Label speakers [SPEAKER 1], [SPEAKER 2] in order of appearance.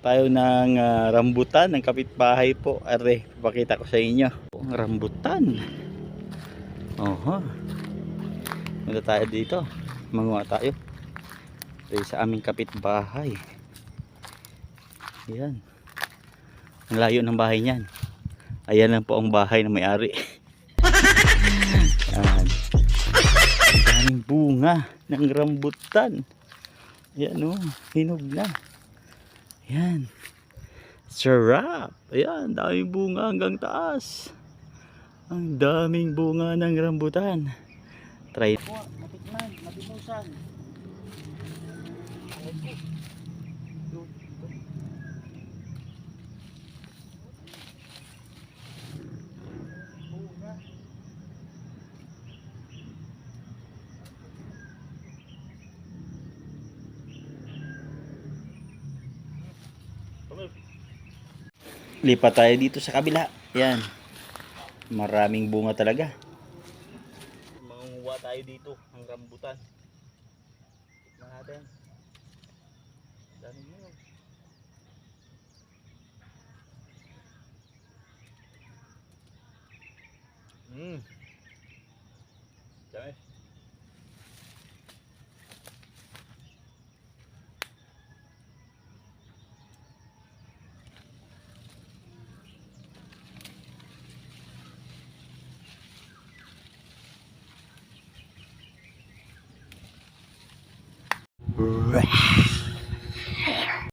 [SPEAKER 1] tayo ng rambutan ng kapitbahay po. Are, papakita ko sa inyo ang rambutan. Oho, punta tayo dito, manguha tayo dito sa aming kapitbahay. Yan, ang layo ng bahay niyan. Ayan lang po ang bahay na may-ari. Yan, ang daming bunga ng rambutan. Yan o, hinog na. Yan, sarap. Ayan, daming bunga hanggang taas. Ang daming bunga ng rambutan. Try po, matikman, matimusan. Lipat tayo dito sa kabila. Yan, maraming bunga talaga. Mangunguha tayo dito ng rambutan. Tikman natin. Daming bunga. Dami.